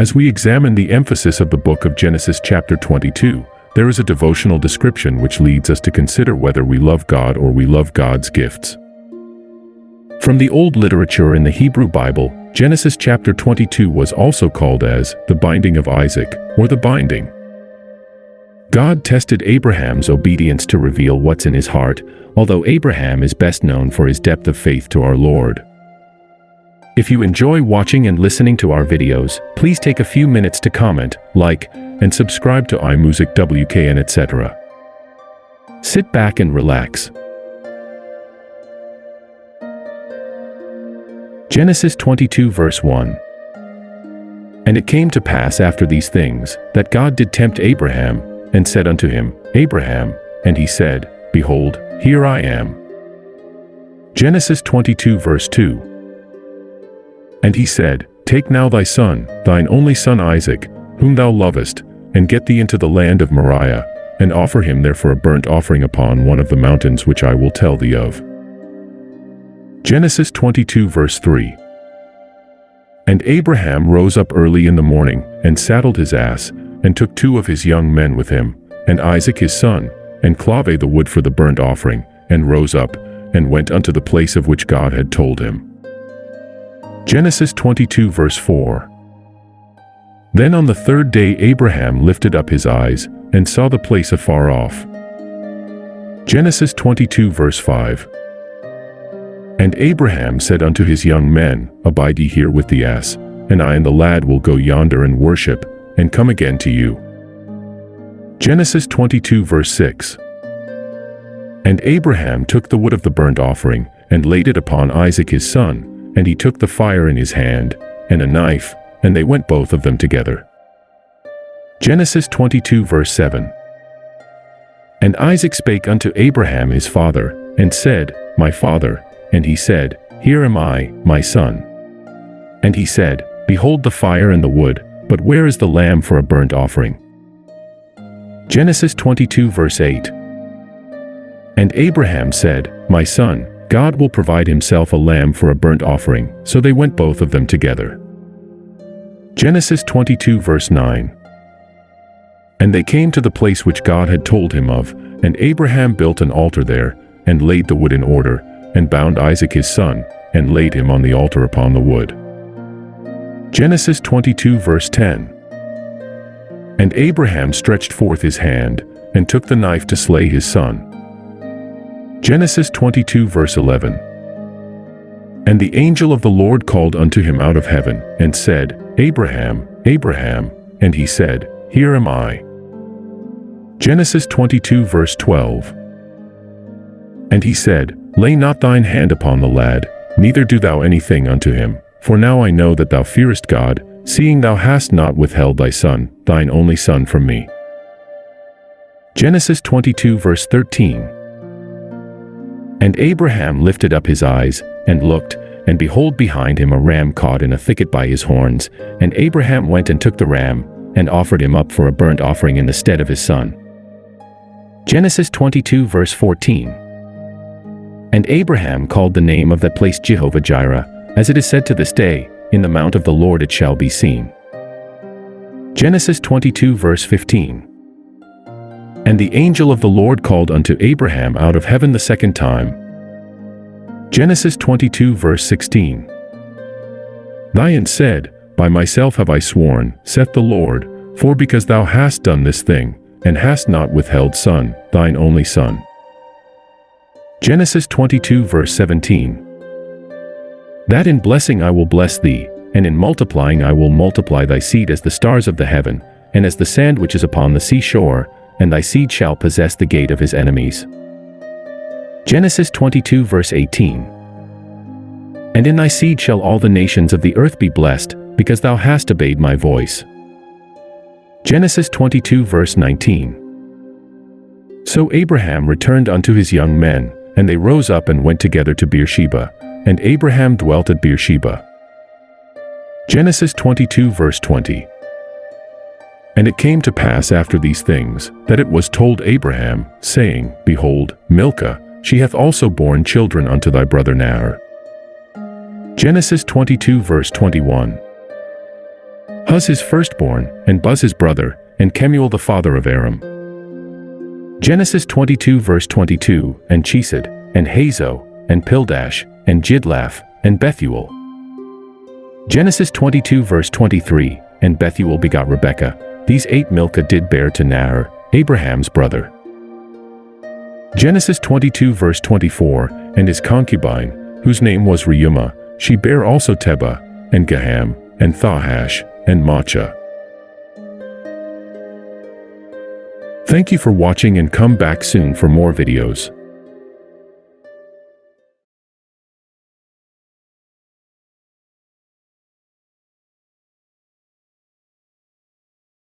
As we examine the emphasis of the book of Genesis chapter 22, there is a devotional description which leads us to consider whether we love God or we love God's gifts. From the old literature in the Hebrew Bible, Genesis chapter 22 was also called as the binding of Isaac, or the binding. God tested Abraham's obedience to reveal what's in his heart, although Abraham is best known for his depth of faith to our Lord. If you enjoy watching and listening to our videos, please take a few minutes to comment, like, and subscribe to iMUSICWKN, etc. Sit back and relax. Genesis 22 verse 1. And it came to pass after these things, that God did tempt Abraham, and said unto him, Abraham, and he said, Behold, here I am. Genesis 22 verse 2. And he said, Take now thy son, thine only son Isaac, whom thou lovest, and get thee into the land of Moriah, and offer him there for a burnt offering upon one of the mountains which I will tell thee of. Genesis 22 verse 3. And Abraham rose up early in the morning, and saddled his ass, and took 2 of his young men with him, and Isaac his son, and clave the wood for the burnt offering, and rose up, and went unto the place of which God had told him. Genesis 22 verse 4. Then on the 3rd day Abraham lifted up his eyes, and saw the place afar off. Genesis 22 verse 5. And Abraham said unto his young men, Abide ye here with the ass, and I and the lad will go yonder and worship, and come again to you. Genesis 22 verse 6. And Abraham took the wood of the burnt offering, and laid it upon Isaac his son, and he took the fire in his hand, and a knife, and they went both of them together. Genesis 22 verse 7. And Isaac spake unto Abraham his father, and said, My father. And he said, Here am I, my son. And he said, Behold the fire and the wood, but where is the lamb for a burnt offering? Genesis 22 verse 8. And Abraham said, My son, God will provide himself a lamb for a burnt offering. So they went both of them together. Genesis 22 verse 9. And they came to the place which God had told him of, and Abraham built an altar there, and laid the wood in order, and bound Isaac his son, and laid him on the altar upon the wood. Genesis 22 verse 10. And Abraham stretched forth his hand, and took the knife to slay his son. Genesis 22 verse 11. And the angel of the Lord called unto him out of heaven, and said, Abraham, Abraham. And he said, Here am I. Genesis 22 verse 12. And he said, Lay not thine hand upon the lad, neither do thou anything unto him, for now I know that thou fearest God, seeing thou hast not withheld thy son, thine only son, from me. Genesis 22 verse 13. And Abraham lifted up his eyes, and looked, and behold behind him a ram caught in a thicket by his horns, and Abraham went and took the ram, and offered him up for a burnt offering in the stead of his son. Genesis 22 verse 14. And Abraham called the name of that place Jehovah-Jireh, as it is said to this day, In the mount of the Lord it shall be seen. Genesis 22 verse 15. And the angel of the Lord called unto Abraham out of heaven the 2nd time. Genesis 22 verse 16. And said, By myself have I sworn, saith the Lord, for because thou hast done this thing, and hast not withheld son, thine only son. Genesis 22 verse 17. That in blessing I will bless thee, and in multiplying I will multiply thy seed as the stars of the heaven, and as the sand which is upon the seashore, and thy seed shall possess the gate of his enemies. Genesis 22 verse 18. And in thy seed shall all the nations of the earth be blessed, because thou hast obeyed my voice. Genesis 22 verse 19. So Abraham returned unto his young men, and they rose up and went together to Beersheba, and Abraham dwelt at Beersheba. Genesis 22 verse 20. And it came to pass after these things, that it was told Abraham, saying, Behold, Milcah, she hath also borne children unto thy brother Nahor. Genesis 22 verse 21. Huz his firstborn, and Buz his brother, and Kemuel the father of Aram. Genesis 22 verse 22, and Chesed, and Hazo, and Pildash, and Jidlaph, and Bethuel. Genesis 22 verse 23, and Bethuel begot Rebekah. These 8 Milcah did bear to Nahor, Abraham's brother. Genesis 22 verse 24, and his concubine, whose name was Reumah, she bare also Tebah, and Gaham, and Thahash, and Maachah. Thank you for watching and come back soon for more videos.